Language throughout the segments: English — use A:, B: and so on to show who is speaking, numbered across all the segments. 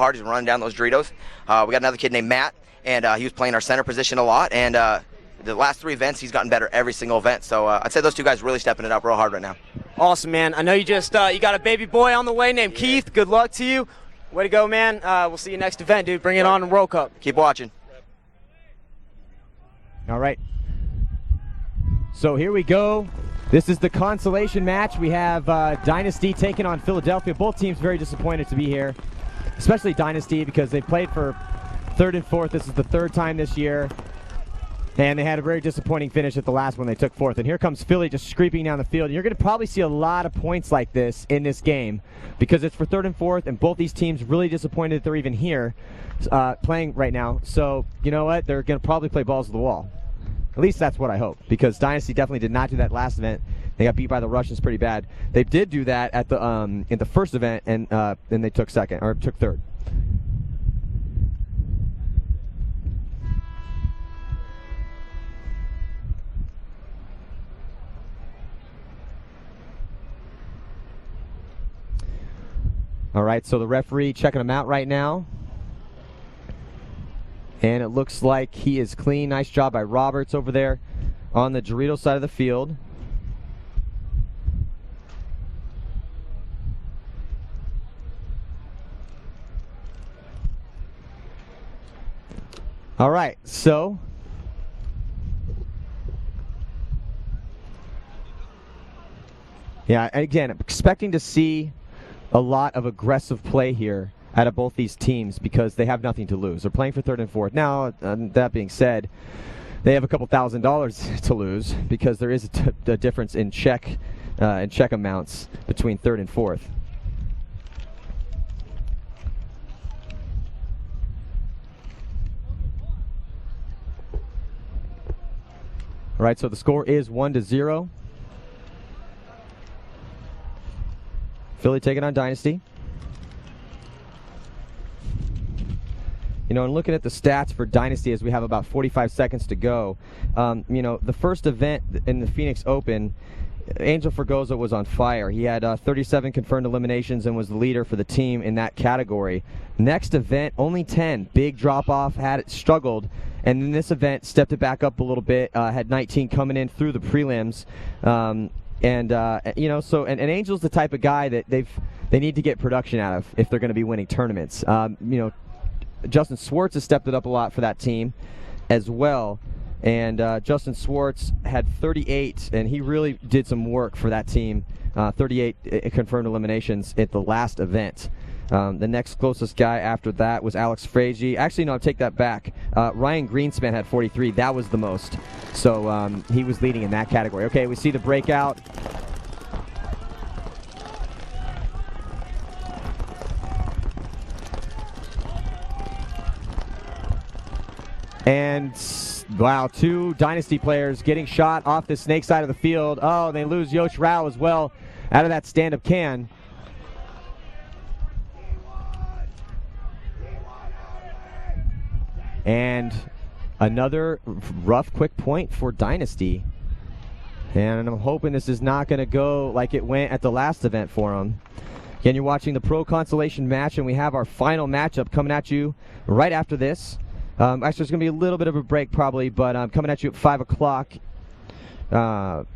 A: hard. He's running down those Doritos. We got another kid named Matt, and he was playing our center position a lot. And the last 3 events, he's gotten better every single event. So I'd say those 2 guys really stepping it up real hard right now.
B: Awesome, man. I know you just you got a baby boy on the way named Keith. Good luck to you. Way to go, man. We'll see you next event, dude. Bring it on in World Cup.
A: Keep watching.
C: All right. So here we go. This is the consolation match. We have Dynasty taking on Philadelphia. Both teams very disappointed to be here, especially Dynasty because they played for 3rd and 4th. This is the 3rd time this year. And they had a very disappointing finish at the last one. They took 4th. And here comes Philly just scraping down the field. You're going to probably see a lot of points like this in this game because it's for 3rd and 4th, and both these teams really disappointed that they're even here playing right now. So, you know what? They're going to probably play balls to the wall. At least that's what I hope, because Dynasty definitely did not do that last event. They got beat by the Russians pretty bad. They did do that at the in the first event, and then they took 2nd, or took 3rd. All right, so the referee checking them out right now. And it looks like he is clean. Nice job by Roberts over there on the Dorito side of the field. All right, so yeah, again, I'm expecting to see a lot of aggressive play here out of both these teams because they have nothing to lose. They're playing for 3rd and 4th. Now, that being said, they have a couple $1,000s to lose because there is a difference in check amounts between 3rd and 4th. All right, so the score is 1-0. Philly taking on Dynasty. You know, and looking at the stats for Dynasty as we have about 45 seconds to go, you know, the first event in the Phoenix Open, Angel Fergoza was on fire. He had 37 confirmed eliminations and was the leader for the team in that category. Next event, only 10. Big drop-off, had it struggled. And in this event, stepped it back up a little bit, had 19 coming in through the prelims. You know, so and Angel's the type of guy that they need to get production out of if they're going to be winning tournaments. You know, Justin Swartz has stepped it up a lot for that team as well. And Justin Swartz had 38, and he really did some work for that team. 38 confirmed eliminations at the last event. The next closest guy after that was Alex Frazier. Actually, no, I'll take that back. Ryan Greenspan had 43. That was the most. So he was leading in that category. Okay, we see the breakout. And, wow, 2 Dynasty players getting shot off the snake side of the field. Oh, they lose Yosh Rao as well out of that stand-up can. And another rough, quick point for Dynasty. And I'm hoping this is not going to go like it went at the last event for them. Again, you're watching the Pro Consolation match, and we have our final matchup coming at you right after this. Actually, there's going to be a little bit of a break probably, but I'm coming at you at 5 o'clock. It's going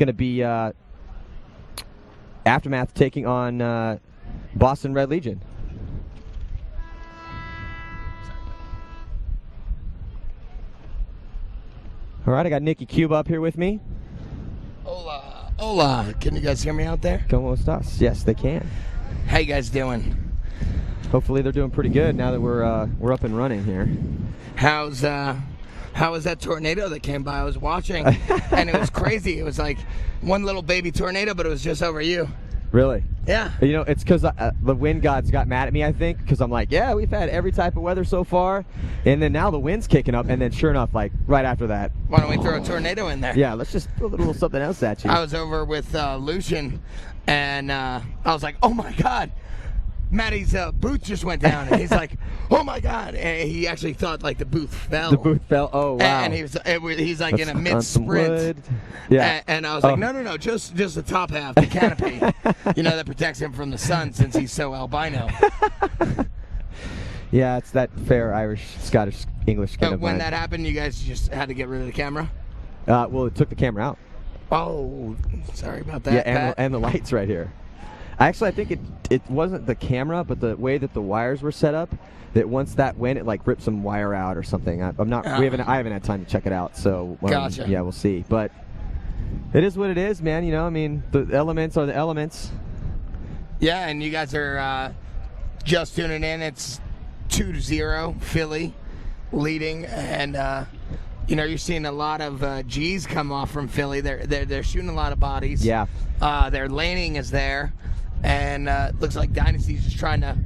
C: to be Aftermath taking on Boston Red Legion. All right, I got Nicky Cuba up here with me.
D: Hola, hola. Can you guys hear me out there?
C: Como estas? Yes, they can.
D: How you guys doing?
C: Hopefully they're doing pretty good now that we're up and running here.
D: How was that tornado that came by? I was watching, and it was crazy. It was like one little baby tornado, but it was just over you.
C: Really?
D: Yeah.
C: You know, it's because the wind gods got mad at me, I think, because I'm like, yeah, we've had every type of weather so far, and then now the wind's kicking up, and then sure enough, like right after that.
D: Why don't we throw a tornado in there?
C: Yeah, let's just throw a little something else at you.
D: I was over with Lucian, and I was like, oh my God. Maddie's booth just went down, and he's like, "Oh my God!" And he actually thought like the booth fell.
C: The booth fell. Oh wow!
D: And he's like in a mid sprint.
C: Yeah.
D: And I was like, no, just the top half, the canopy, that protects him from the sun since he's so albino.
C: Yeah, it's that fair Irish, Scottish, English kind of
D: When
C: vibe.
D: that happened, you guys just had to get rid of the camera?
C: Well, it took the camera out.
D: Oh, sorry about that.
C: Yeah, and the lights right here. Actually, I think it wasn't the camera, but the way that the wires were set up. That once that went, it like ripped some wire out or something. I haven't had time to check it out. So
D: Gotcha.
C: Yeah, we'll see. But it is what it is, man. You know, I mean, the elements are the elements.
D: Yeah, and you guys are just tuning in. It's 2-0 Philly leading, and you're seeing a lot of G's come off from Philly. They're shooting a lot of bodies.
C: Yeah.
D: Their laning is there, and looks like Dynasty's just trying to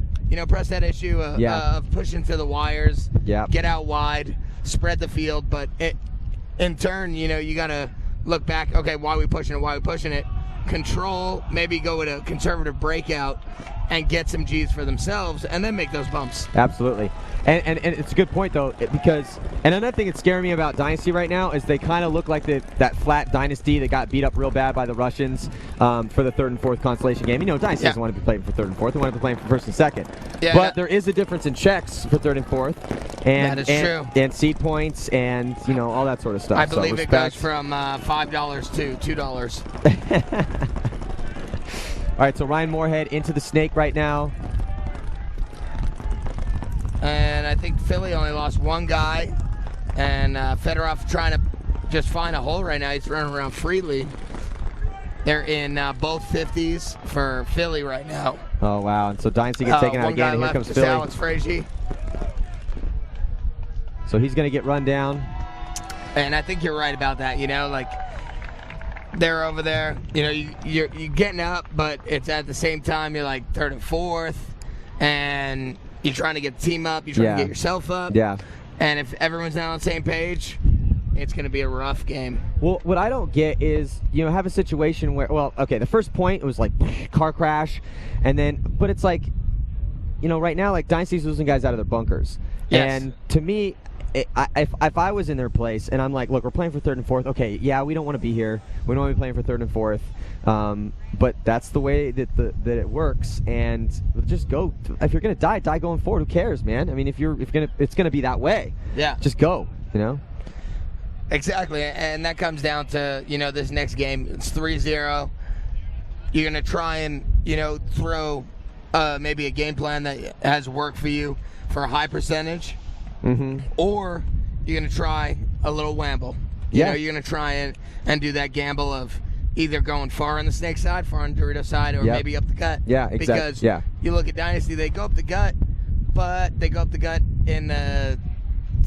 D: press that issue of pushing to the wires.
C: Yeah.
D: Get out wide, spread the field, but in turn, you got to look back. Okay, why are we pushing it? Control, maybe go with a conservative breakout and get some G's for themselves, and then make those bumps.
C: Absolutely. And it's a good point, though, because another thing that's scaring me about Dynasty right now is they kind of look like that flat Dynasty that got beat up real bad by the Russians for the 3rd and 4th constellation game. Dynasty doesn't want to be playing for 3rd and 4th. They want to be playing for 1st and 2nd.
D: Yeah,
C: but there is a difference in checks for 3rd and 4th. And,
D: that is true.
C: And seed points and, all that sort of stuff.
D: I believe it goes from $5 to $2.
C: All right, so Ryan Moorhead into the snake right now.
D: And I think Philly only lost one guy. And Fedorov trying to just find a hole right now. He's running around freely. They're in both 50s for Philly right now.
C: Oh, wow. And so Dynasty gets taken out again, and here comes Philly.
D: Alex Frazier.
C: So he's going to get run down.
D: And I think you're right about that. They're over there. You're getting up, but it's at the same time you're like 3rd and 4th. And you're trying to get the team up. You're trying to get yourself up.
C: Yeah.
D: And if everyone's not on the same page, it's going to be a rough game.
C: Well, what I don't get is, have a situation where, the first point, it was like car crash. But it's like, right now, like Dynasty's losing guys out of their bunkers.
D: Yes.
C: And to me, if I was in their place and I'm like, look, we're playing for 3rd and 4th. Okay, yeah, we don't want to be here. We don't want to be playing for 3rd and 4th. But that's the way that it works. And just go. If you're gonna die going forward. Who cares, man? I mean, it's gonna be that way.
D: Yeah.
C: Just go.
D: Exactly, and that comes down to this next game. It's 3-0. You're gonna try and throw maybe a game plan that has worked for you for a high percentage.
C: Mm-hmm.
D: Or you're going to try a little wamble. You're going to try and do that gamble of either going far on the snake side, far on Dorito side, or maybe up the gut.
C: Yeah, exactly.
D: Because you look at Dynasty, they go up the gut, but they go up the gut in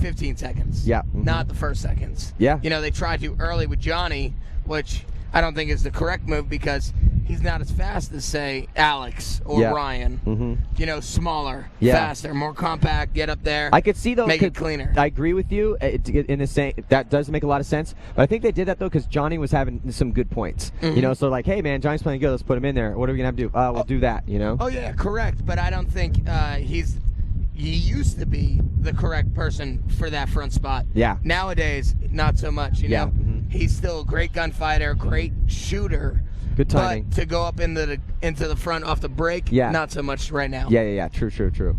D: 15 seconds.
C: Yeah. Mm-hmm.
D: Not the first seconds.
C: Yeah.
D: They tried to early with Johnny, which I don't think is the correct move because he's not as fast as, say, Alex or Ryan.
C: Mm-hmm.
D: Smaller, faster, more compact, get up there.
C: I could see, though,
D: make it cleaner.
C: I agree with you in the saying that does make a lot of sense. But I think they did that, though, because Johnny was having some good points.
D: Mm-hmm.
C: So like, hey, man, Johnny's playing good. Let's put him in there. What are we going to have to do? We'll do that,
D: Oh, yeah, correct. But I don't think he used to be the correct person for that front spot.
C: Yeah.
D: Nowadays, not so much,
C: Yeah.
D: Mm-hmm. He's still a great gunfighter, great shooter.
C: Good timing.
D: But to go up into the front off the break, not so much right now.
C: Yeah. True.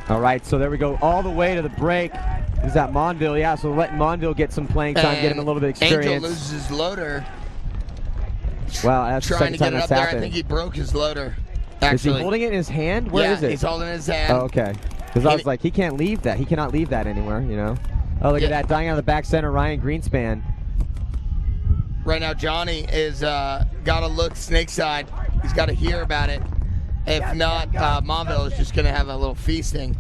C: All right, so there we go. All the way to the break. Is that Monville? Yeah, so letting Monville get some playing time, get him a little bit of experience.
D: Angel loses his loader.
C: Wow, that's the
D: trying to
C: second
D: get
C: time
D: it
C: that's
D: up there.
C: happened.
D: I think he broke his loader.
C: Is
D: Actually,
C: he holding it in his hand? Where is it?
D: He's holding it in his hand.
C: Oh, okay. Because I was like, he can't leave that. He cannot leave that anywhere, Oh, look at that. Dying out of the back center, Ryan Greenspan.
D: Right now, Johnny is got to look snake side. He's got to hear about it. If not, Monville is just going to have a little feasting.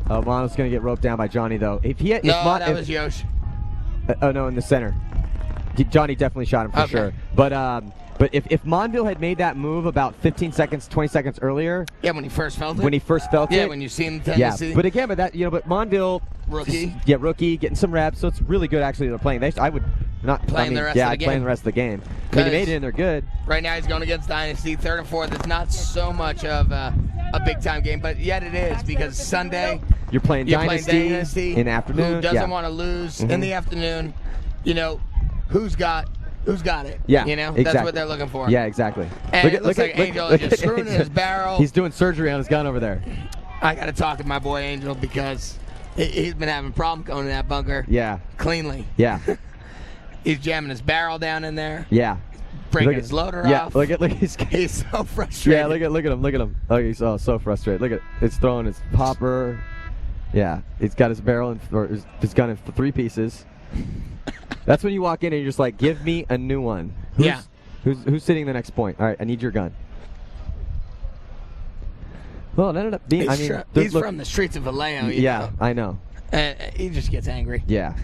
C: Oh, Monville's going to get roped down by Johnny, though.
D: That was Yosh.
C: Oh, no, in the center. Johnny definitely shot him for sure. But if Monville had made that move about 15 seconds, 20 seconds earlier.
D: Yeah, when he first felt it.
C: Yeah,
D: when you seen the tendency.
C: Yeah, but again, but Monville.
D: Rookie.
C: Yeah, rookie, getting some reps, so it's really good actually they're playing. I would not
D: playing the rest of the game.
C: Playing the rest of the game. I mean, they made it and they're good.
D: Right now he's going against Dynasty, 3rd and 4th. It's not so much of a big time game, but yet it is because Sunday
C: you're playing Dynasty in the afternoon.
D: Who doesn't want to lose in the afternoon? Who's got who's got it.
C: Yeah,
D: You know,
C: exactly.
D: that's what they're looking for.
C: Yeah, exactly.
D: And it looks like Angel is just screwing in his barrel.
C: He's doing surgery on his gun over there.
D: I got to talk to my boy Angel because he's been having a problem going to that bunker.
C: Yeah.
D: Cleanly.
C: Yeah.
D: He's jamming his barrel down in there.
C: Yeah.
D: Breaking his loader off.
C: Look he's
D: so frustrated.
C: Yeah, look at him. Oh, he's so frustrated. Look at it's throwing his popper. Yeah, he's got his barrel or his gun in 3 pieces. That's when you walk in and you're just like, give me a new one. Who's sitting the next point? All right, I need your gun. Well, it ended up being.
D: He's from the streets of Vallejo.
C: Yeah, I know.
D: And he just gets angry.
C: Yeah.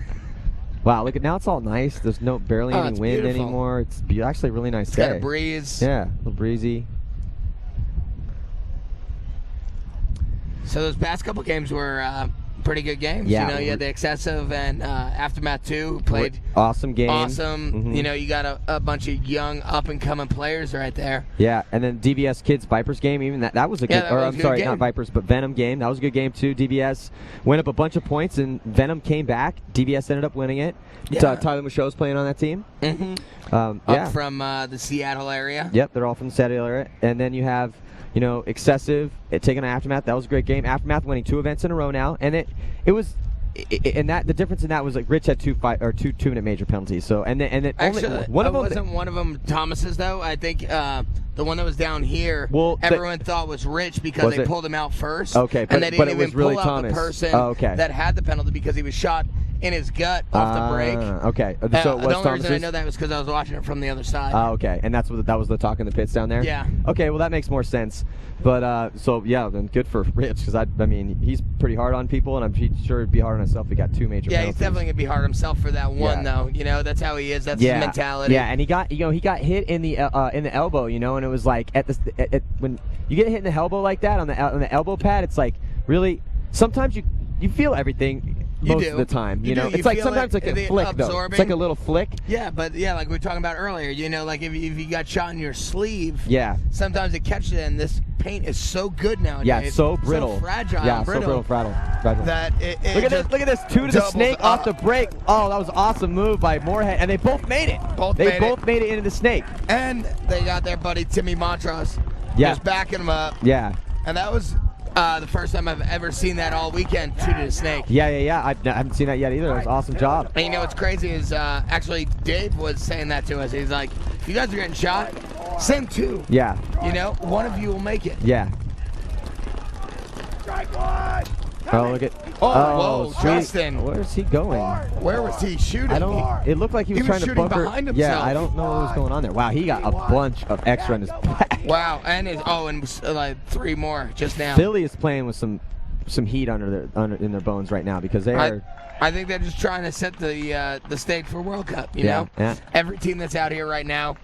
C: Wow, look at now it's all nice. There's barely any wind
D: beautiful.
C: anymore. It's actually a really nice day.
D: Got a breeze.
C: Yeah, a little breezy.
D: So those past couple games were pretty good games.
C: Yeah.
D: You know, you had the Excessive and Aftermath 2 played
C: awesome game.
D: awesome.
C: Mm-hmm.
D: You know, you got a bunch of young up-and-coming players right there.
C: Yeah, and then DBS Kids Vipers game, even that was a good.
D: That was a good game.
C: Not Vipers, but Venom game. That was a good game too. DBS went up a bunch of points, and Venom came back. DBS ended up winning it.
D: Yeah.
C: Tyler Michaud's playing on that team.
D: Mm-hmm.
C: Up
D: from the Seattle area.
C: Yep, they're all from the Seattle area. And then you have, Excessive taking on Aftermath. That was a great game. Aftermath winning 2 events in a row now, and it was. And the difference in that was like Rich had 2-minute major penalties. So and then
D: Actually,
C: only one of them
D: wasn't one of them Thomas's though. I think the one that was down here, everyone thought was Rich because they pulled him out first.
C: Okay,
D: and they didn't even
C: was really
D: pull out
C: Thomas.
D: the person
C: that
D: had the penalty because he was shot in his gut off the break.
C: Okay, so it was
D: the only
C: Thomas's?
D: reason I know that was because I was watching it from the other side.
C: Okay, and that was the talk in the pits down there.
D: Yeah.
C: Okay, well that makes more sense. But so yeah, then good for Rich because I mean he's pretty hard on people, and I'm sure he'd be hard on himself. He got 2 major.
D: Yeah,
C: penalties.
D: he's definitely gonna be hard on himself for that one though. You know, that's how he is. That's his mentality.
C: Yeah, and he got hit in the elbow, and it was like when you get hit in the elbow like that on the elbow pad, it's like really sometimes you feel everything. Most of the time, it's like sometimes like a flick though. It's like a little flick.
D: Yeah, but like we were talking about earlier, like if you got shot in your sleeve, sometimes it catches it, and this paint is so good nowadays.
C: Yeah, it's so brittle,
D: so fragile,
C: yeah,
D: brittle.
C: so fragile.
D: That
C: look at this 2 to the snake off the break. Oh, that was an awesome move by Moorhead, and they both made it. They both made it into the snake,
D: and they got their buddy Timmy Montrose just backing him up.
C: Yeah,
D: and that was. The first time I've ever seen that all weekend, 2 to the snake.
C: Yeah. I haven't seen that yet either. It was an awesome job.
D: And what's crazy is actually Dave was saying that to us. He's like, if you guys are getting shot, send 2.
C: Yeah.
D: One of you will make it.
C: Yeah.
D: Strike 1.
C: Oh, look at.
D: Whoa, Justin.
C: Where's he going?
D: Where was he shooting?
C: I don't. It looked like he was trying to bunker.
D: Behind himself.
C: Yeah, I don't know what was going on there. Wow, he got a bunch of extra on his back.
D: Wow, and like 3 more just now.
C: Philly is playing with some heat in their bones right now because they are.
D: I think they're just trying to set the stage for World Cup. You know, every team that's out here right now,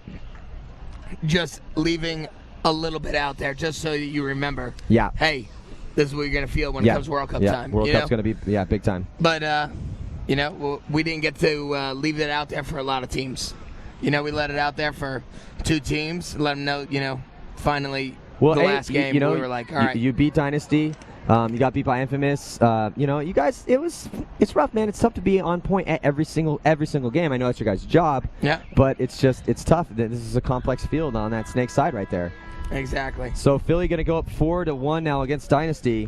D: just leaving a little bit out there, just so that you remember.
C: Yeah.
D: Hey. This is what you're going to feel when it comes World Cup time.
C: World Cup's going to be, big time.
D: But, we didn't get to leave it out there for a lot of teams. We let it out there for 2 teams, let them know, finally, the last game, we were like, all right.
C: You beat Dynasty. You got beat by Infamous. You guys, it's rough, man. It's tough to be on point at every single game. I know it's your guys' job.
D: Yeah.
C: But it's tough. This is a complex field on that snake side right there.
D: Exactly.
C: So Philly going to go up 4-1 now against Dynasty.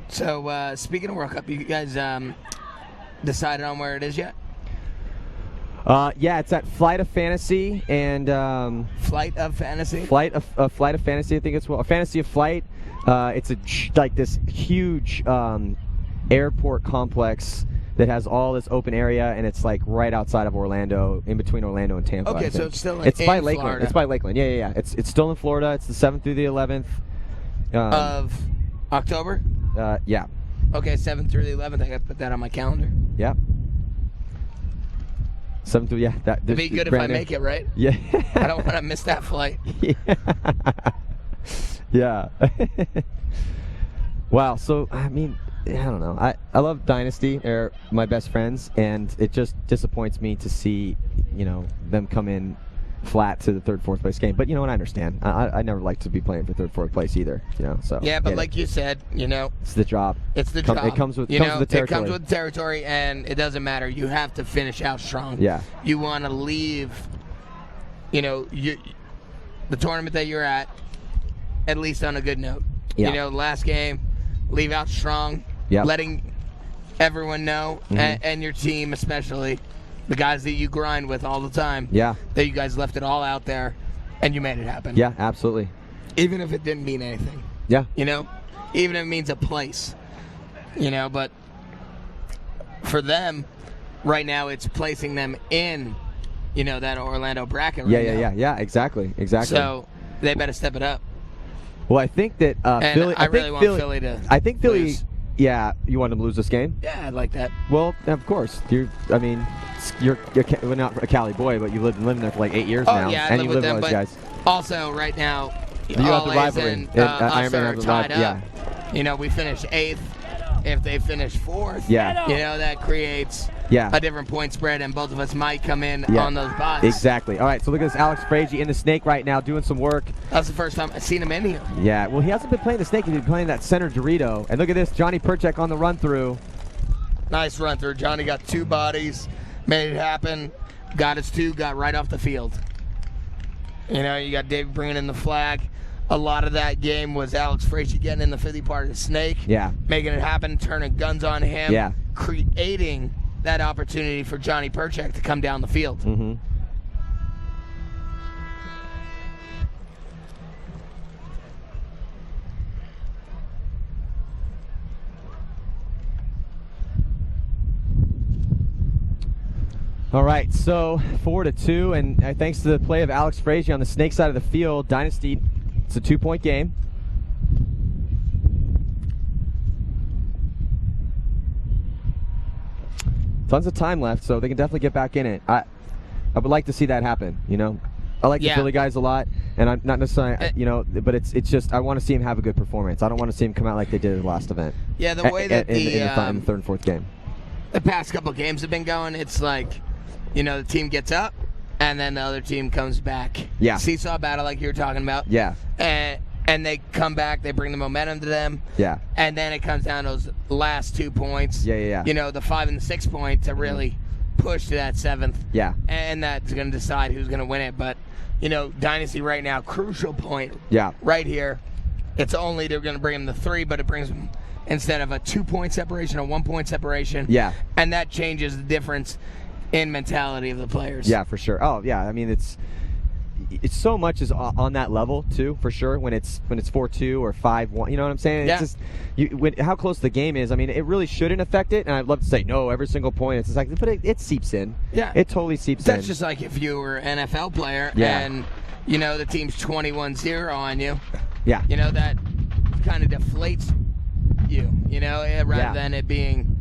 D: So speaking of World Cup, you guys decided on where it is yet?
C: Yeah, it's at Flight of Fantasy and
D: Flight of Fantasy.
C: Flight of Fantasy, I think it's Fantasy of Flight. It's this huge airport complex that has all this open area, and it's like right outside of Orlando, in between Orlando and Tampa.
D: Okay, so it's still
C: it's by
D: in
C: Lakeland.
D: Florida.
C: It's by Lakeland. Yeah. It's still in Florida. It's the 7th through the 11th
D: of October.
C: Yeah.
D: Okay, 7th through the 11th. I got to put that on my calendar.
C: Yeah. 7th through
D: It'd be good if I make it, right?
C: Yeah.
D: I don't want to miss that flight.
C: Yeah. Wow. So I mean. I don't know. I love Dynasty. They're my best friends, and it just disappoints me to see, them come in flat to the third, fourth place game. But you know what? I understand. I never like to be playing for third, fourth place either. You know, so
D: yeah, but like you said, you know,
C: it's the job.
D: It's the job.
C: It comes with
D: you
C: comes
D: know,
C: with the territory.
D: It comes with the territory, and it doesn't matter. You have to finish out strong.
C: Yeah.
D: You want to leave, you know, the tournament that you're at least on a good note.
C: Yeah.
D: You know, last game, leave out strong.
C: Yeah.
D: Letting everyone know, and your team especially, the guys that you grind with all the time,
C: Yeah.
D: that you guys left it all out there, and you made it happen.
C: Yeah, absolutely.
D: Even if it didn't mean anything.
C: Yeah.
D: You know, even if it means a place. You know, but for them, right now, it's placing them in, you know, that Orlando bracket right now.
C: Yeah, exactly.
D: So they better step it up.
C: Well, I think that Philly.
D: I really want Philly to.
C: I think Philly.
D: lose.
C: Yeah, you want them to lose this game?
D: Yeah, I'd like that.
C: Well, of course. You're well, not a Cali boy, but you've living there for like 8 years
D: Oh
C: now,
D: yeah, I
C: and
D: live
C: you
D: with
C: live
D: them,
C: with
D: but
C: those guys.
D: also right now,
C: You have the
D: LA's
C: rivalry.
D: and
C: Iron
D: us
C: Man
D: are
C: have the
D: tied
C: rivalry,
D: up. You know, we finished 8th. If they finish 4th,
C: Yeah.
D: you know, that creates
C: Yeah.
D: a different point spread, and both of us might come in
C: Yeah.
D: on those buys.
C: Exactly. All right, so look at this Alex Frazier in the snake right now doing some work.
D: That's the first time I've seen him in here.
C: Yeah, well, he hasn't been playing the snake. He's been playing that center Dorito. And look at this, Johnny Perchek on the run through.
D: Nice run through. Johnny got 2 bodies, made it happen, got his 2, got right off the field. You know, you got Dave bringing in the flag. A lot of that game was Alex Frazier getting in the 50 part of the snake.
C: Yeah.
D: Making it happen, turning guns on him.
C: Yeah.
D: Creating that opportunity for Johnny Perchek to come down the field.
C: Mm-hmm. All right, so 4-2, and thanks to the play of Alex Frazier on the snake side of the field, Dynasty, it's a 2-point game. Tons of time left, so they can definitely get back in it. I would like to see that happen, you know. I like the Philly guys a lot, and I'm not necessarily, you know, but it's just I want to see him have a good performance. I don't want to see him come out like they did in the last event.
D: Yeah, the way that
C: in the third and fourth game.
D: The past couple games have been going, it's like, you know, the team gets up, and then the other team comes back.
C: Yeah.
D: Seesaw battle like you were talking about.
C: Yeah.
D: And they come back, they bring the momentum to them.
C: Yeah.
D: And then it comes down to those last 2 points.
C: Yeah.
D: You know, the 5 and the 6 point to really push to that 7th.
C: Yeah.
D: And that's going to decide who's going to win it. But, you know, Dynasty right now, crucial point.
C: Yeah.
D: Right here. It's only they're going to bring them the 3, but it brings them, instead of a 2-point separation, a 1-point separation.
C: Yeah.
D: And that changes the difference in mentality of the players.
C: Yeah, for sure. Oh, yeah. I mean, it's so much is on that level too, for sure. When it's 4-2 or 5-1, you know what I'm saying?
D: Yeah.
C: It's just how close the game is. I mean, it really shouldn't affect it. And I'd love to say no every single point. It's just like, but it seeps in.
D: Yeah.
C: It totally seeps in.
D: That's just like if you were an NFL player
C: Yeah.
D: and, you know, the team's 21-0 on you.
C: Yeah.
D: You know, that kind of deflates you, you know, rather than it being,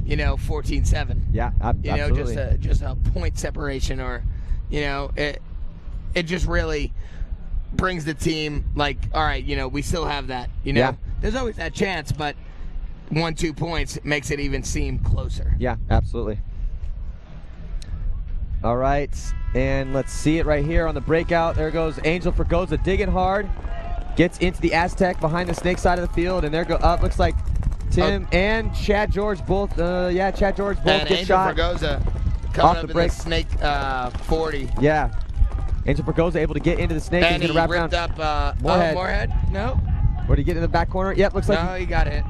D: you know, 14-7.
C: Yeah,
D: you
C: absolutely.
D: know, just a point separation, or, you know, it just really brings the team like, all right, you know, we still have that, you know.
C: Yeah.
D: There's always that chance, but 1-2 points makes it even seem closer.
C: Yeah, absolutely. All right, and let's see it right here on the breakout. There goes Angel Fregosa digging hard. Gets into the Aztec behind the snake side of the field, and there go up. Looks like Tim and Chad George both. Chad George both
D: and
C: get
D: Angel
C: shot.
D: Fregosa coming
C: off
D: up
C: the
D: in
C: break.
D: the snake 40.
C: Yeah, Angel Fregosa able to get into the snake.
D: And
C: He's
D: he
C: gonna wrap
D: ripped
C: around.
D: up
C: Moorhead.
D: No,
C: Where did he get in the back corner? Yep, looks like
D: no, he got hit.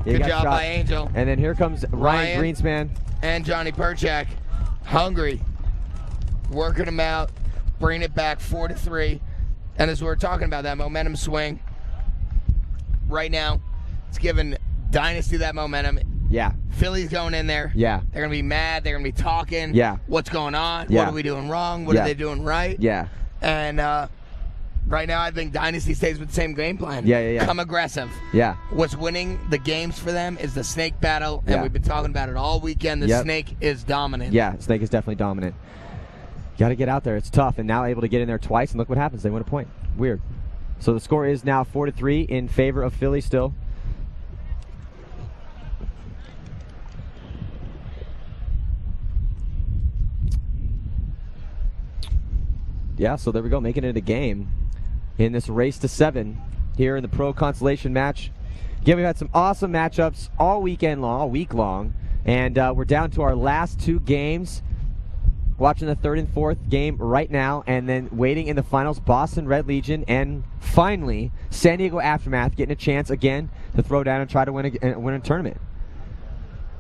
C: he
D: Good
C: got
D: job
C: shot.
D: by Angel.
C: And then here comes Ryan Greenspan.
D: And Johnny Perchak, hungry, working him out, bringing it back 4-3. And as we're talking about, that momentum swing right now, it's giving Dynasty that momentum.
C: Yeah.
D: Philly's going in there.
C: Yeah.
D: They're going to be mad. They're going to be talking.
C: Yeah.
D: What's going on?
C: Yeah.
D: What are we doing wrong? What
C: Yeah.
D: are they doing right?
C: Yeah.
D: And right now, I think Dynasty stays with the same game plan.
C: Yeah.
D: Come aggressive.
C: Yeah.
D: What's winning the games for them is the snake battle, and
C: Yeah.
D: we've been talking about it all weekend. The snake is dominant.
C: Yeah, snake is definitely dominant. Got to get out there. It's tough, and now able to get in there twice, and look what happens. They win a point. Weird. So the score is now 4-3 in favor of Philly still. yeah, so there we go, making it a game in this race to 7 here in the Pro Consolation match. Again, we've had some awesome matchups all week long, and we're down to our last 2 games. Watching the 3rd and 4th game right now, and then waiting in the finals, Boston Red Legion, and finally San Diego Aftermath getting a chance again to throw down and try to win a tournament.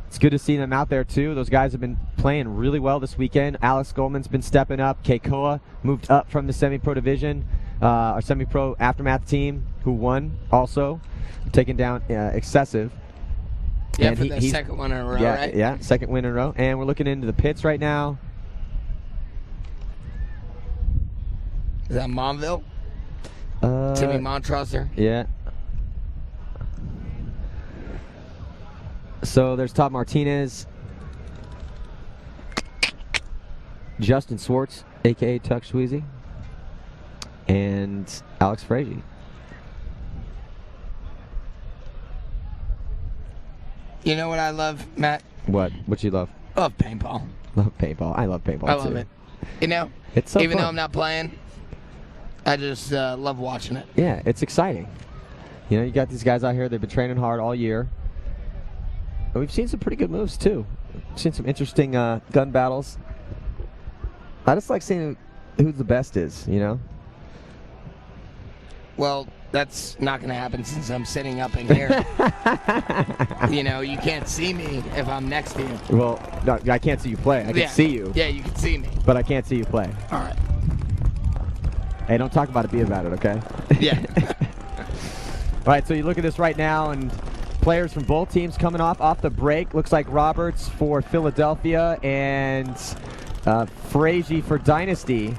C: It's good to see them out there too. Those guys have been playing really well this weekend. Alex Goldman's been stepping up. Keikoa moved up from the semi-pro division. Our semi-pro Aftermath team, who won also, taking down Excessive.
D: Yeah,
C: and
D: for the second one in a row, right?
C: Yeah, second win in a row. And we're looking into the pits right now.
D: Is that Monville? Timmy Montrosser?
C: Yeah. So there's Todd Martinez, Justin Swartz, a.k.a. Tuck Schweezy, and Alex Frazier.
D: You know what I love, Matt?
C: What you love?
D: Love paintball.
C: Love paintball. I love paintball too.
D: I love it. You know,
C: it's so
D: even
C: fun.
D: though I'm not playing, I just love watching it.
C: Yeah, it's exciting. You know, you got these guys out here, they've been training hard all year. And we've seen some pretty good moves too. We've seen some interesting gun battles. I just like seeing who the best is, you know?
D: Well, that's not going to happen since I'm sitting up in here. You know, you can't see me if I'm next to you.
C: Well, no, I can't see you play. I can see you.
D: Yeah, you can see me.
C: But I can't see you play.
D: All right.
C: Hey, don't talk about it, be about it, okay?
D: Yeah.
C: All right, so you look at this right now, and players from both teams coming off the break. Looks like Roberts for Philadelphia and Frazier for Dynasty.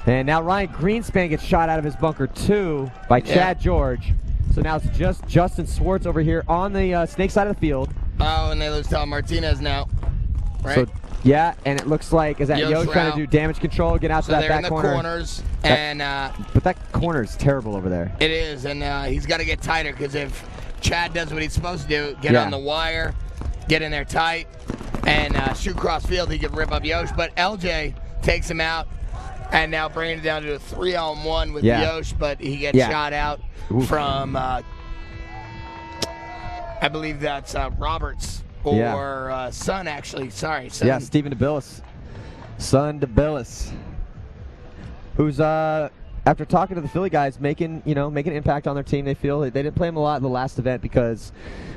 C: And now Ryan Greenspan gets shot out of his bunker too by Chad George. So now it's just Justin Swartz over here on the snake side of the field.
D: Oh, and they lose Tom Martinez now. Right?
C: So, yeah, and it looks like, is that Yosh trying to do damage control, get out to that back corner?
D: So they're in the corners, and
C: but that corner's terrible over there.
D: It is, and he's got to get tighter, because if Chad does what he's supposed to do, get on the wire, get in there tight, and shoot cross field, he could rip up Yosh. But LJ takes him out, and now bringing it down to a 3-on-1 with Yosh, but he gets shot out from, I believe that's Roberts. Or Son, actually. Sorry, Son.
C: Yeah, Stephen DeBillis. Son DeBillis. Who's, after talking to the Philly guys, making an impact on their team. They feel they didn't play him a lot in the last event because,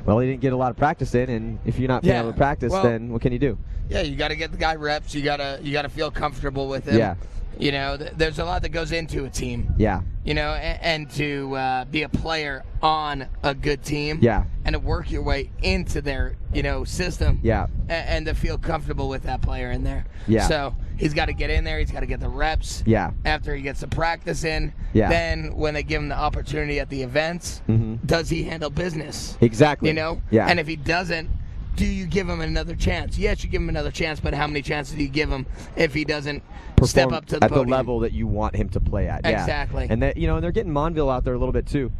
C: well, he didn't get a lot of practice in, and if you're not being able to practice, then what can you do? Yeah,
D: you got to get the guy reps. You gotta feel comfortable with him.
C: Yeah.
D: You know, there's a lot that goes into a team.
C: Yeah.
D: You know, and to be a player on a good team.
C: Yeah.
D: And to work your way into their, system.
C: Yeah.
D: And to feel comfortable with that player in there.
C: Yeah.
D: So he's got to get in there. He's got to get the reps.
C: Yeah.
D: After he gets the practice in.
C: Yeah.
D: Then when they give him the opportunity at the events, does he handle business?
C: Exactly.
D: You know?
C: Yeah.
D: And if he doesn't, do you give him another chance? Yes, you give him another chance, but how many chances do you give him if he doesn't step up to the podium?
C: At the level that you want him to play at. Yeah.
D: Exactly.
C: And that, and they're getting Monville out there a little bit too.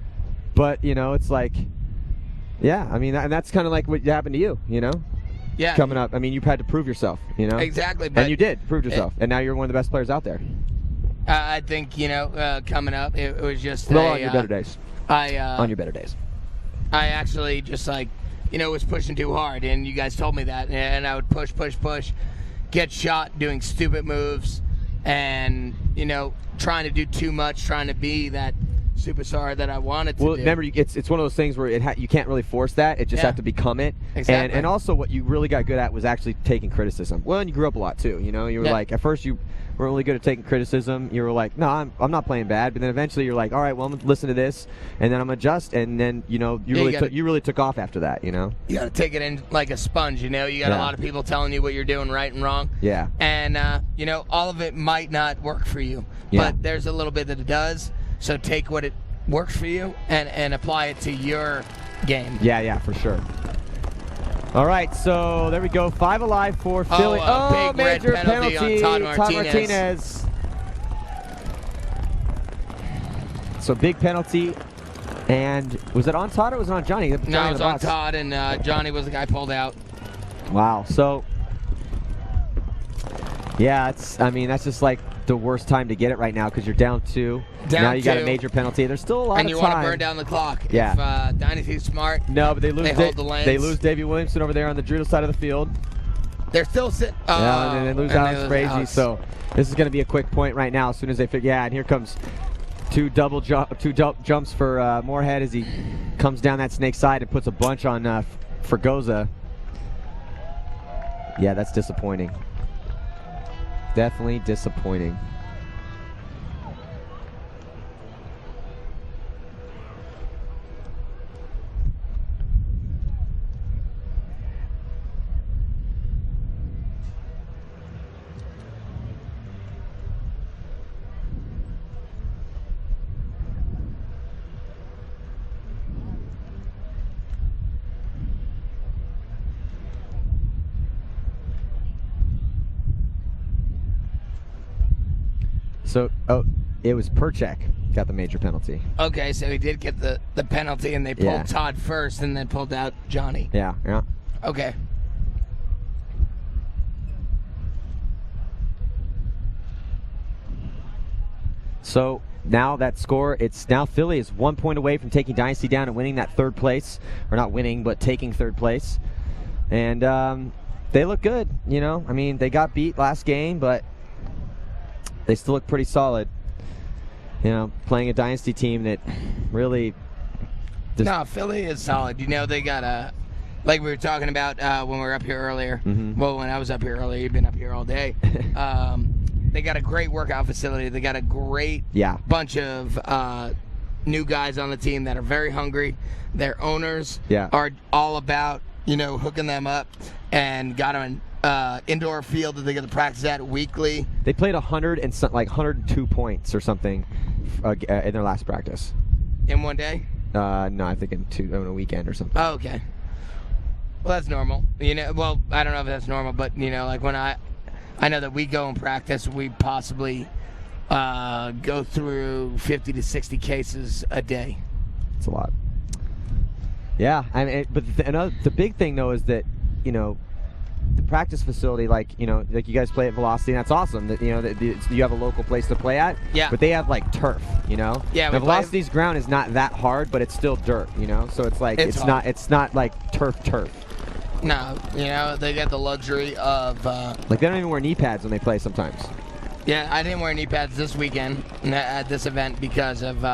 C: But, it's like, and that's kind of like what happened to you,
D: Yeah.
C: Coming up. I mean, you've had to prove yourself,
D: Exactly. But
C: and you did prove yourself. And now you're one of the best players out there.
D: I think, coming up, it was just
C: on your better days.
D: On
C: your better days.
D: I actually just was pushing too hard, and you guys told me that, and I would push, get shot doing stupid moves, and, trying to do too much, trying to be that superstar that I wanted to do.
C: Well, remember, it's one of those things where you can't really force that. It just have to become it.
D: Exactly.
C: And also what you really got good at was actually taking criticism. Well, and you grew up a lot, too. You were like, at first you were really good at taking criticism. You were like, no, I'm not playing bad. But then eventually you're like, all right, well, I'm going to listen to this, and then I'm going to adjust. And then, you really took off after that, You
D: got to take it in like a sponge, You got a lot of people telling you what you're doing right and wrong.
C: Yeah.
D: And, all of it might not work for you.
C: Yeah.
D: But there's a little bit that it does. So take what it works for you and apply it to your game.
C: Yeah, for sure. All right, so there we go. 5 alive for Philly.
D: Big
C: major
D: red penalty on Todd
C: Martinez. So big penalty. And was it on Todd or was it on Johnny?
D: No, it was on Todd, and Johnny was the guy pulled out.
C: Wow. So Yeah, I mean, that's just like the worst time to get it right now because you're down 2. Now you got a major penalty. There's still a lot of time.
D: And you want to burn down the clock.
C: Yeah.
D: If Dynasty's smart,
C: no, but they
D: hold the lanes.
C: They lose Davey Williamson over there on the Dorito side of the field.
D: They're still sitting.
C: Yeah, and they lose Alex Frazee. So this is going to be a quick point right now as soon as they figure. Yeah, and here comes two jumps for Moorhead as he comes down that snake side and puts a bunch on Fregosa. Yeah, that's disappointing. Definitely disappointing. So, it was Perchek got the major penalty.
D: Okay, so he did get the penalty, and they pulled Todd first, and then pulled out Johnny.
C: Yeah.
D: Okay.
C: So now that score, it's now Philly is 1 point away from taking Dynasty down and winning that third place, or not winning, but taking third place. And they look good, you know. I mean, they got beat last game, but they still look pretty solid. You know, playing a Dynasty team that really...
D: No, Philly is solid. You know, they got like we were talking about when we were up here earlier.
C: Mm-hmm.
D: Well, when I was up here earlier, you've been up here all day. They got a great workout facility. They got a great bunch of new guys on the team that are very hungry. Their owners are all about, you know, hooking them up and got them an indoor field that they get to practice at weekly.
C: They played 102 points or something in their last practice.
D: In one day?
C: No, I think on a weekend or something.
D: Oh, okay. Well, that's normal. You know, well, I don't know if that's normal, but you know, like when I know that we go and practice, we possibly go through 50 to 60 cases a day.
C: It's a lot. Yeah, I mean, but the big thing though is that, you know, the practice facility, like you guys play at Velocity, and that's awesome. That you have a local place to play at.
D: Yeah.
C: But they have like turf, you know.
D: Yeah.
C: Now, Velocity's ground is not that hard, but it's still dirt, you know. So it's like it's not like turf.
D: No, you know, they got the luxury of...
C: like, they don't even wear knee pads when they play sometimes.
D: Yeah, I didn't wear knee pads this weekend at this event because of,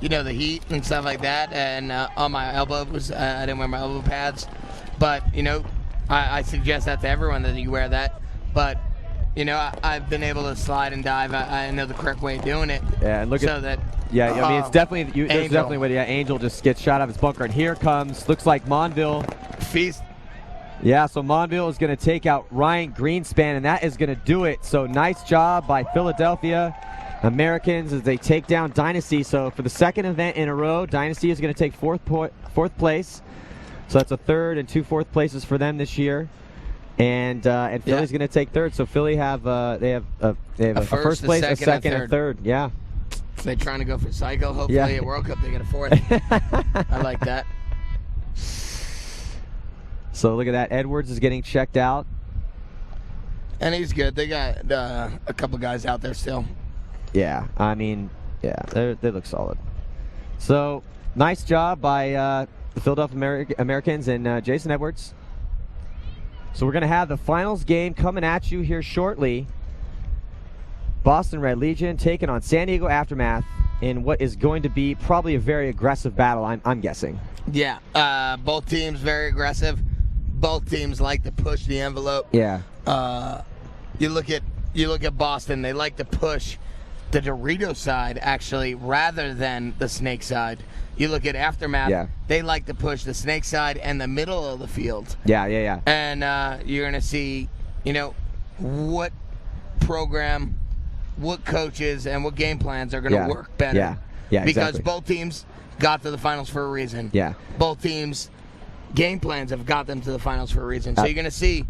D: you know, the heat and stuff like that. And on my elbows, I didn't wear my elbow pads. But, you know, I suggest that to everyone that you wear that. But, you know, I've been able to slide and dive. I know the correct way of doing it.
C: Yeah, and look
D: so that...
C: Yeah, I mean, it's definitely... There's definitely a way. Yeah, Angel just gets shot out of his bunker. And here comes... Looks like Monville...
D: Feast.
C: Yeah, so Monville is going to take out Ryan Greenspan, and that is going to do it. So nice job by Philadelphia Americans as they take down Dynasty. So for the second event in a row, Dynasty is going to take fourth place. So that's a third and 2 fourth places for them this year. And Philly's going to take third. So Philly have a first place, a second, and a third. Yeah.
D: They're trying to go for cycle. Hopefully at World Cup they get a fourth. I like that.
C: So look at that. Edwards is getting checked out.
D: And he's good. They got a couple guys out there still.
C: Yeah, I mean, yeah, they look solid. So nice job by the Philadelphia Americans and Jason Edwards. So we're going to have the finals game coming at you here shortly. Boston Red Legion taking on San Diego Aftermath in what is going to be probably a very aggressive battle, I'm guessing.
D: Yeah, both teams very aggressive. Both teams like to push the envelope.
C: Yeah.
D: You look at Boston. They like to push the Dorito side actually, rather than the Snake side. You look at Aftermath.
C: Yeah.
D: They like to push the Snake side and the middle of the field.
C: Yeah.
D: And you're gonna see, you know, what program, what coaches, and what game plans are gonna work better.
C: Yeah.
D: Because
C: exactly.
D: both teams got to the finals for a reason.
C: Yeah.
D: Both teams' game plans have got them to the finals for a reason. So you're going to see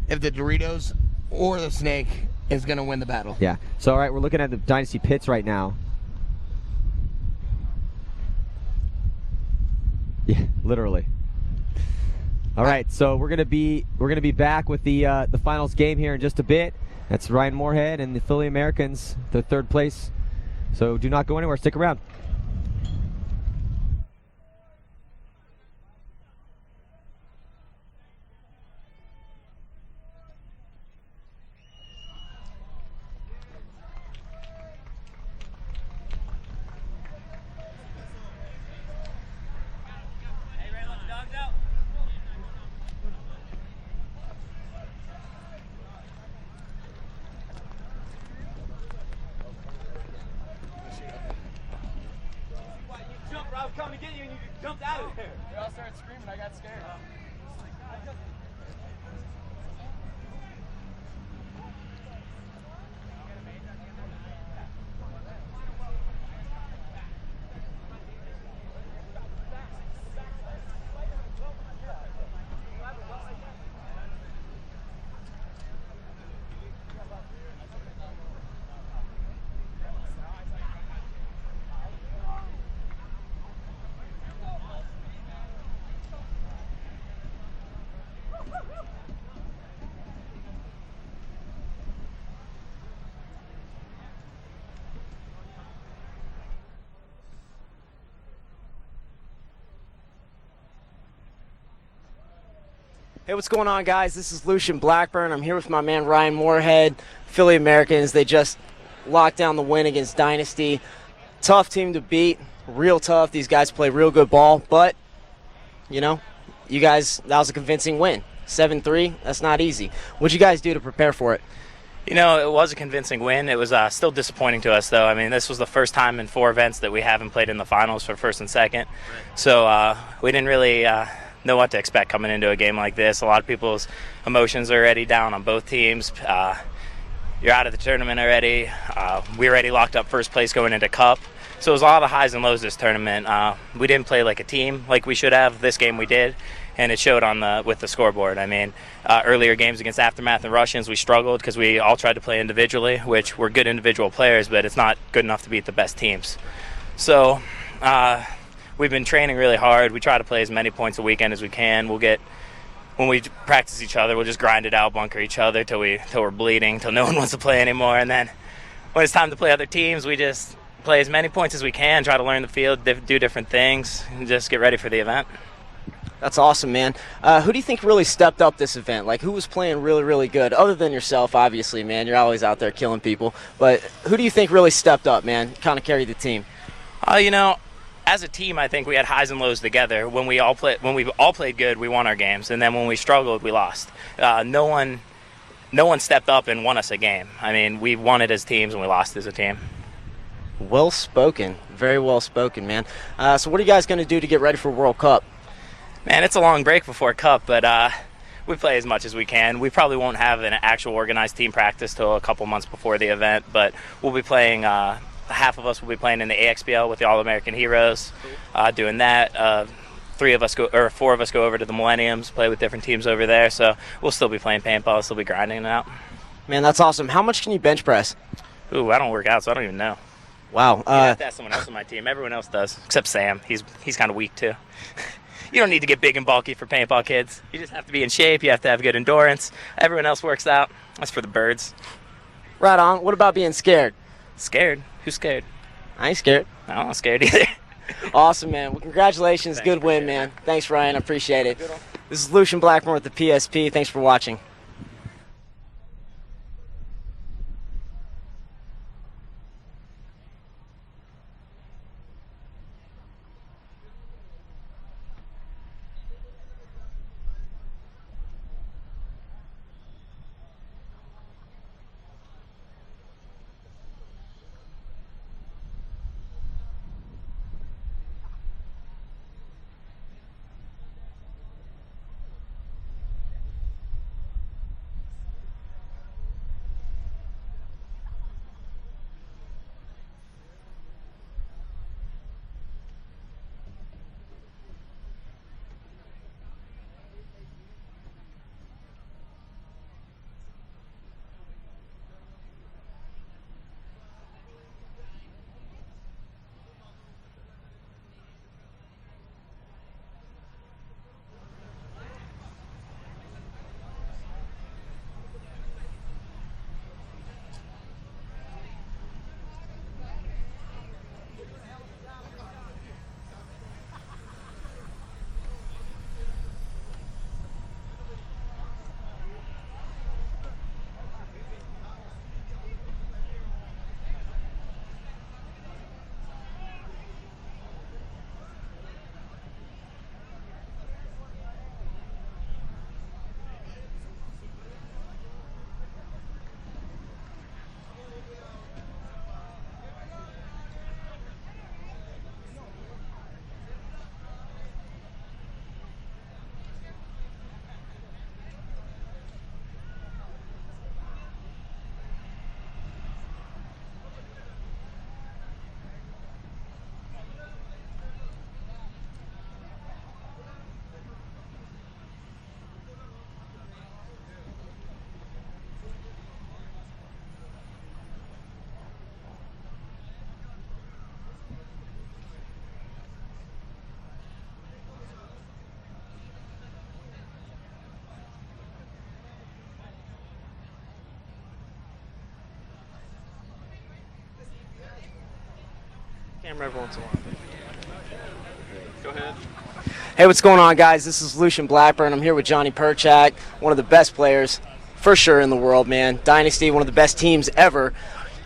D: if the Doritos or the Snake is going to win the battle.
C: Yeah. So, all right, we're looking at the Dynasty pits right now. Yeah, literally. All right, so we're gonna be back with the finals game here in just a bit. That's Ryan Moorhead and the Philly Americans, the third place. So do not go anywhere. Stick around.
B: Coming to get you and you jumped out of there.
E: They all started screaming. I got scared.
B: Hey, what's going on, guys? This is Lucian Blackburn. I'm here with my man Ryan Moorhead. Philly Americans, they just locked down the win against Dynasty. Tough team to beat, real tough. These guys play real good ball, but, you know, you guys, that was a convincing win. 7-3, that's not easy. What'd you guys do to prepare for it?
F: You know, it was a convincing win. It was still disappointing to us, though. I mean, this was the first time in 4 events that we haven't played in the finals for first and second. So we didn't really know what to expect coming into a game like this. A lot of people's emotions are already down on both teams. You're out of the tournament already. We already locked up first place going into Cup. So it was a lot of highs and lows this tournament. We didn't play like a team like we should have. This game we did, and it showed on with the scoreboard. I mean, earlier games against Aftermath and Russians, we struggled because we all tried to play individually, which we're good individual players, but it's not good enough to beat the best teams. So we've been training really hard. We try to play as many points a weekend as we can. When we practice each other, we'll just grind it out, bunker each other till we're bleeding, till no one wants to play anymore. And then when it's time to play other teams, we just play as many points as we can, try to learn the field, do different things, and just get ready for the event.
B: That's awesome, man. Who do you think really stepped up this event? Like, who was playing really, really good? Other than yourself, obviously, man. You're always out there killing people. But who do you think really stepped up, man, kind of carried the team?
F: You know, as a team, I think we had highs and lows together. When we all played good, we won our games, and then when we struggled, we lost. No one stepped up and won us a game. I mean, we won it as teams, and we lost as a team.
B: Well spoken, very well spoken, man. So what are you guys going to do to get ready for World Cup?
F: Man, it's a long break before Cup, but we play as much as we can. We probably won't have an actual organized team practice till a couple months before the event, but we'll be playing. Half of us will be playing in the AXPL with the All-American Heroes, doing that. 4 of us go over to the Millenniums, play with different teams over there. So we'll still be playing paintball, still be grinding it out.
B: Man, that's awesome. How much can you bench press?
F: Ooh, I don't work out, so I don't even know.
B: Wow.
F: You have to ask someone else on my team. Everyone else does, except Sam. He's kind of weak too. You don't need to get big and bulky for paintball, kids. You just have to be in shape. You have to have good endurance. Everyone else works out. That's for the birds.
B: Right on. What about being scared?
F: Scared? Who's scared?
B: I ain't scared.
F: No, I'm not scared either.
B: Awesome, man. Well, congratulations.
F: Thanks,
B: good win, man. Thanks, Ryan. I appreciate it. This is Lucian Blackburn with the PSP. Thanks for watching. Camera every once in a while. Go ahead. Hey, what's going on, guys? This is Lucian Blackburn. I'm here with Johnny Perchak, one of the best players, for sure, in the world, man. Dynasty, one of the best teams ever.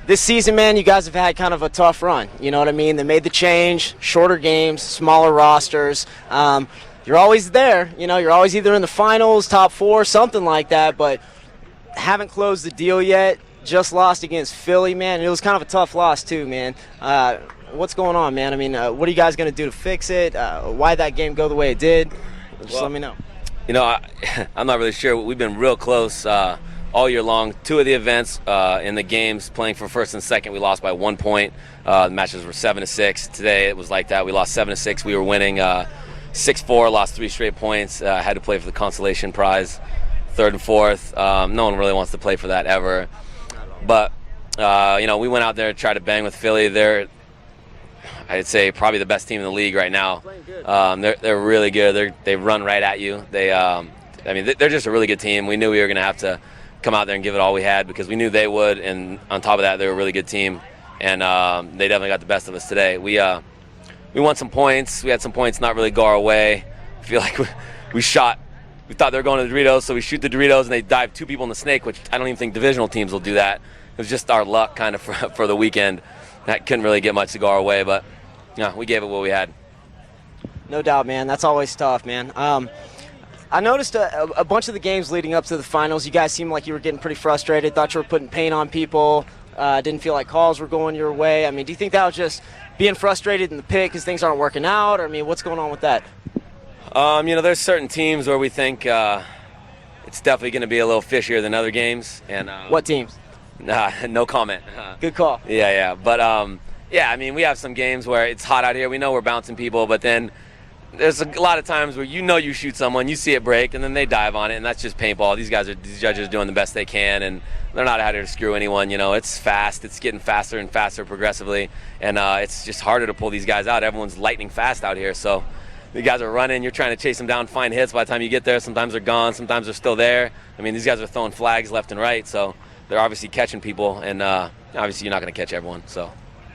B: This season, man, you guys have had kind of a tough run. You know what I mean? They made the change, shorter games, smaller rosters. You're always there. You know, you're always either in the finals, top 4, something like that, but haven't closed the deal yet. Just lost against Philly, man. And it was kind of a tough loss, too, man. What's going on, man? I mean, what are you guys going to do to fix it? Why that game go the way it did? Just let me know.
E: You know, I'm not really sure. We've been real close all year long. 2 of the events in the games, playing for first and second, we lost by 1 point. The matches were 7-6. Today it was like that. We lost 7-6. We were winning 6-4, lost 3 straight points. Had to play for the consolation prize, 3rd and 4th. No one really wants to play for that ever. But, you know, we went out there to try to bang with Philly. They're, I'd say, probably the best team in the league right now. They're really good. They run right at you. I mean, they're just a really good team. We knew we were going to have to come out there and give it all we had because we knew they would. And on top of that, they were a really good team. And they definitely got the best of us today. We won some points. We had some points not really go our way. I feel like we shot. We thought they were going to the Doritos, so we shoot the Doritos and they dive 2 people in the snake, which I don't even think divisional teams will do that. It was just our luck kind of for the weekend. That couldn't really get much to go our way, but yeah, we gave it what we had.
B: No doubt, man. That's always tough, man. I noticed a bunch of the games leading up to the finals, you guys seemed like you were getting pretty frustrated, thought you were putting pain on people, didn't feel like calls were going your way. I mean, do you think that was just being frustrated in the pit because things aren't working out? Or, I mean, what's going on with that?
E: You know, there's certain teams where we think it's definitely going to be a little fishier than other games. And
B: what teams?
E: No comment.
B: Good call.
E: Yeah. But, yeah, I mean, we have some games where it's hot out here. We know we're bouncing people, but then there's a lot of times where you know you shoot someone, you see it break, and then they dive on it, and that's just paintball. These judges are doing the best they can, and they're not out here to screw anyone. You know, it's fast. It's getting faster and faster progressively, and it's just harder to pull these guys out. Everyone's lightning fast out here, so the guys are running. You're trying to chase them down, find hits. By the time you get there, sometimes they're gone, sometimes they're still there. I mean, these guys are throwing flags left and right, so they're obviously catching people, and obviously you're not going to catch everyone. So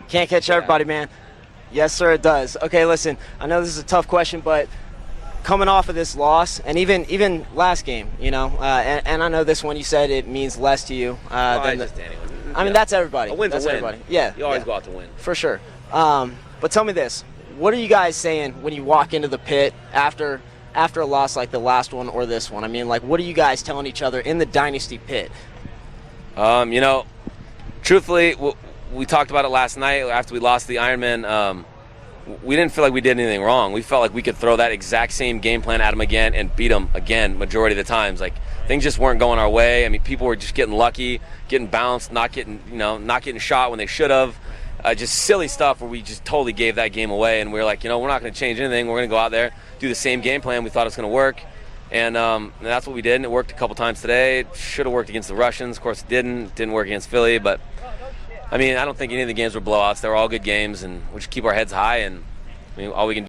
B: can't catch everybody, man. Yes, sir, it does. Okay, listen, I know this is a tough question, but coming off of this loss, and even last game, you know, and I know this one you said it means less to you than
E: just anyone.
B: I mean, that's everybody.
E: A win's
B: that's
E: a win.
B: Everybody. Yeah.
E: You always go out to win.
B: For sure. But tell me this. What are you guys saying when you walk into the pit after a loss like the last one or this one? I mean, like, what are you guys telling each other in the Dynasty pit?
E: You know, truthfully, we talked about it last night after we lost the Ironman. We didn't feel like we did anything wrong. We felt like we could throw that exact same game plan at them again and beat them again majority of the times. Like, things just weren't going our way. I mean, people were just getting lucky, getting bounced, not getting shot when they should have. Just silly stuff where we just totally gave that game away. And we were like, you know, we're not going to change anything. We're going to go out there, do the same game plan. We thought it was going to work. And that's what we did, and it worked a couple times today. It should have worked against the Russians. Of course, it didn't. Didn't work against Philly. But, I mean, I don't think any of the games were blowouts. They were all good games, and we should keep our heads high. And I mean, all we can do